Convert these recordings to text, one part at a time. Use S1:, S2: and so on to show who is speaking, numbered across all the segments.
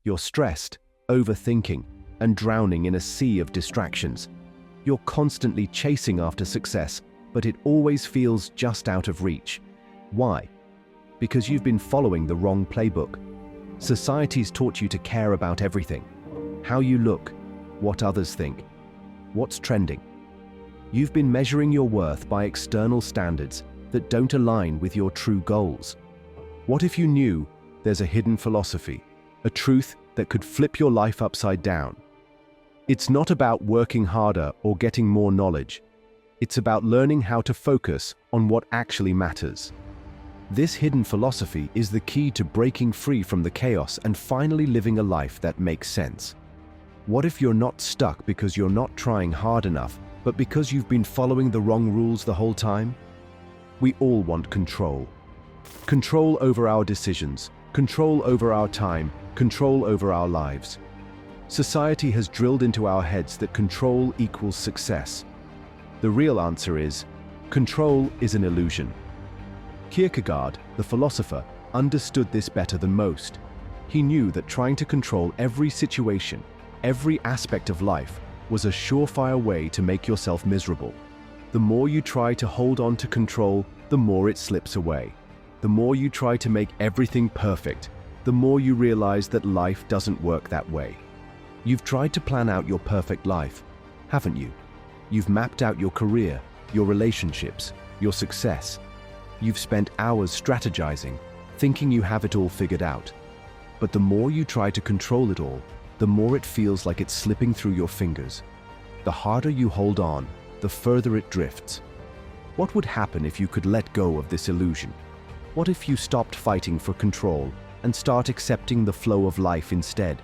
S1: You're stressed, overthinking, and drowning in a sea of distractions. You're constantly chasing after success, but it always feels just out of reach. Why? Because you've been following the wrong playbook. Society's taught you to care about everything. How you look, what others think, what's trending. You've been measuring your worth by external standards that don't align with your true goals. What if you knew there's a hidden philosophy, a truth that could flip your life upside down? It's not about working harder or getting more knowledge. It's about learning how to focus on what actually matters. This hidden philosophy is the key to breaking free from the chaos and finally living a life that makes sense. What if you're not stuck because you're not trying hard enough, but because you've been following the wrong rules the whole time? We all want control. Control over our decisions, control over our time, control over our lives. Society has drilled into our heads that control equals success. The real answer is, control is an illusion. Kierkegaard, the philosopher, understood this better than most. He knew that trying to control every situation, every aspect of life, was a surefire way to make yourself miserable. The more you try to hold on to control, the more it slips away. The more you try to make everything perfect, the more you realize that life doesn't work that way. You've tried to plan out your perfect life, haven't you? You've mapped out your career, your relationships, your success. You've spent hours strategizing, thinking you have it all figured out. But the more you try to control it all, the more it feels like it's slipping through your fingers. The harder you hold on, the further it drifts. What would happen if you could let go of this illusion? What if you stopped fighting for control and start accepting the flow of life instead?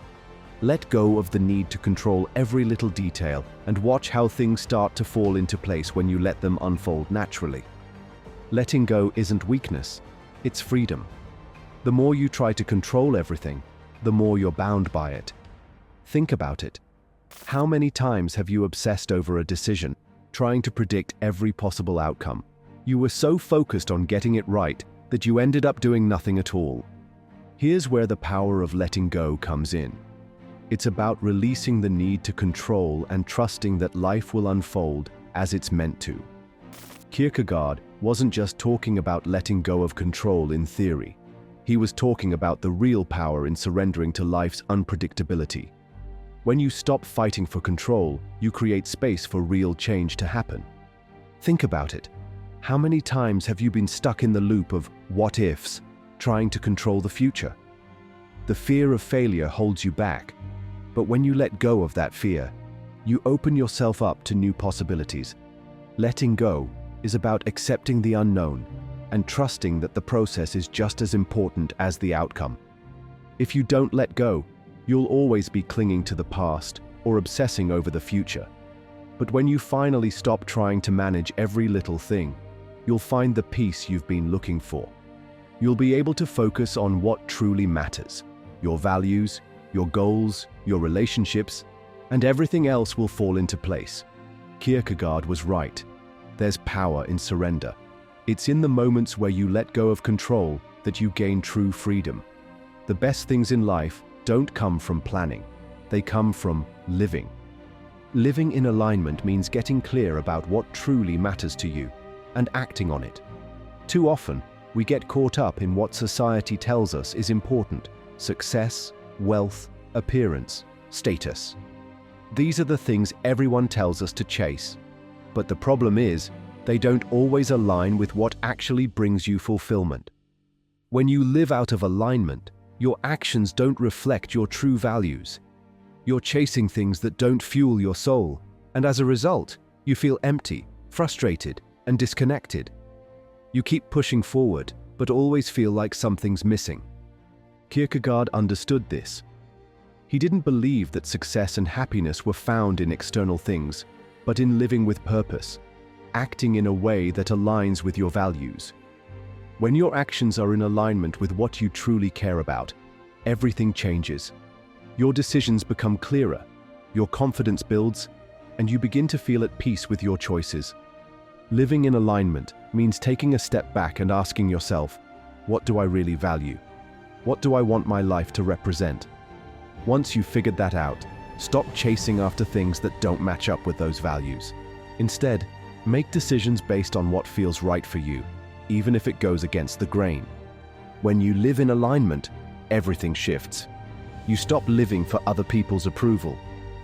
S1: Let go of the need to control every little detail and watch how things start to fall into place when you let them unfold naturally. Letting go isn't weakness, it's freedom. The more you try to control everything, the more you're bound by it. Think about it. How many times have you obsessed over a decision, trying to predict every possible outcome? You were so focused on getting it right that you ended up doing nothing at all. Here's where the power of letting go comes in. It's about releasing the need to control and trusting that life will unfold as it's meant to. Kierkegaard wasn't just talking about letting go of control in theory. He was talking about the real power in surrendering to life's unpredictability. When you stop fighting for control, you create space for real change to happen. Think about it. How many times have you been stuck in the loop of what-ifs, trying to control the future? The fear of failure holds you back, but when you let go of that fear, you open yourself up to new possibilities. Letting go is about accepting the unknown and trusting that the process is just as important as the outcome. If you don't let go, you'll always be clinging to the past or obsessing over the future. But when you finally stop trying to manage every little thing, you'll find the peace you've been looking for. You'll be able to focus on what truly matters, your values, your goals, your relationships, and everything else will fall into place. Kierkegaard was right. There's power in surrender. It's in the moments where you let go of control that you gain true freedom. The best things in life don't come from planning. They come from living. Living in alignment means getting clear about what truly matters to you and acting on it. Too often, we get caught up in what society tells us is important: success, wealth, appearance, status. These are the things everyone tells us to chase. But the problem is, they don't always align with what actually brings you fulfillment. When you live out of alignment, your actions don't reflect your true values. You're chasing things that don't fuel your soul, and as a result, you feel empty, frustrated, and disconnected. You keep pushing forward, but always feel like something's missing. Kierkegaard understood this. He didn't believe that success and happiness were found in external things, but in living with purpose, acting in a way that aligns with your values. When your actions are in alignment with what you truly care about, everything changes. Your decisions become clearer, your confidence builds, and you begin to feel at peace with your choices. Living in alignment means taking a step back and asking yourself, what do I really value? What do I want my life to represent? Once you've figured that out, stop chasing after things that don't match up with those values. Instead, make decisions based on what feels right for you, even if it goes against the grain. When you live in alignment, everything shifts. You stop living for other people's approval.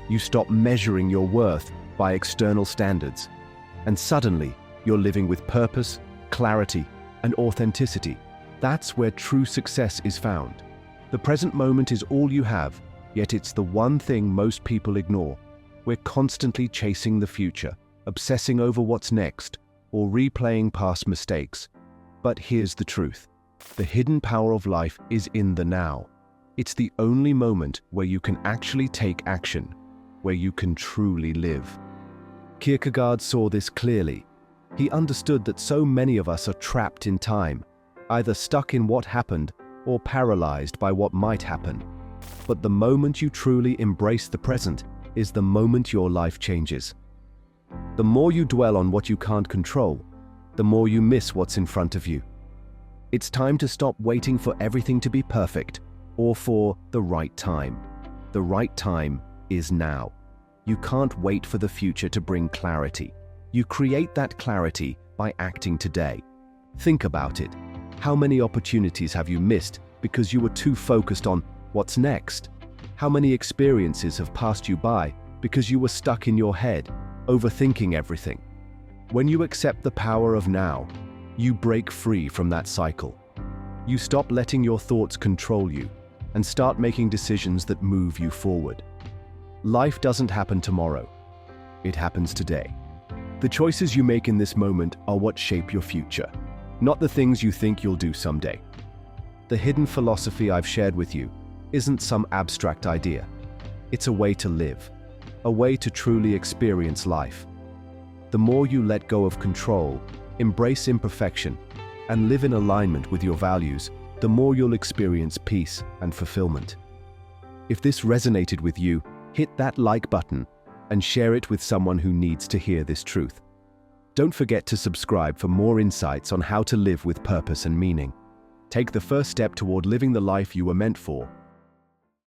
S1: You stop measuring your worth by external standards. And suddenly, you're living with purpose, clarity, and authenticity. That's where true success is found. The present moment is all you have, yet it's the one thing most people ignore. We're constantly chasing the future, obsessing over what's next, or replaying past mistakes. But here's the truth. The hidden power of life is in the now. It's the only moment where you can actually take action, where you can truly live. Kierkegaard saw this clearly. He understood that so many of us are trapped in time, either stuck in what happened or paralyzed by what might happen. But the moment you truly embrace the present is the moment your life changes. The more you dwell on what you can't control, the more you miss what's in front of you. It's time to stop waiting for everything to be perfect or for the right time. The right time is now. You can't wait for the future to bring clarity. You create that clarity by acting today. Think about it. How many opportunities have you missed because you were too focused on what's next? How many experiences have passed you by because you were stuck in your head, overthinking everything? When you accept the power of now, you break free from that cycle. You stop letting your thoughts control you and start making decisions that move you forward. Life doesn't happen tomorrow. It happens today. The choices you make in this moment are what shape your future, not the things you think you'll do someday. The hidden philosophy I've shared with you isn't some abstract idea. It's a way to live, a way to truly experience life. The more you let go of control, embrace imperfection, and live in alignment with your values, the more you'll experience peace and fulfillment. If this resonated with you, hit that like button and share it with someone who needs to hear this truth. Don't forget to subscribe for more insights on how to live with purpose and meaning. Take the first step toward living the life you were meant for,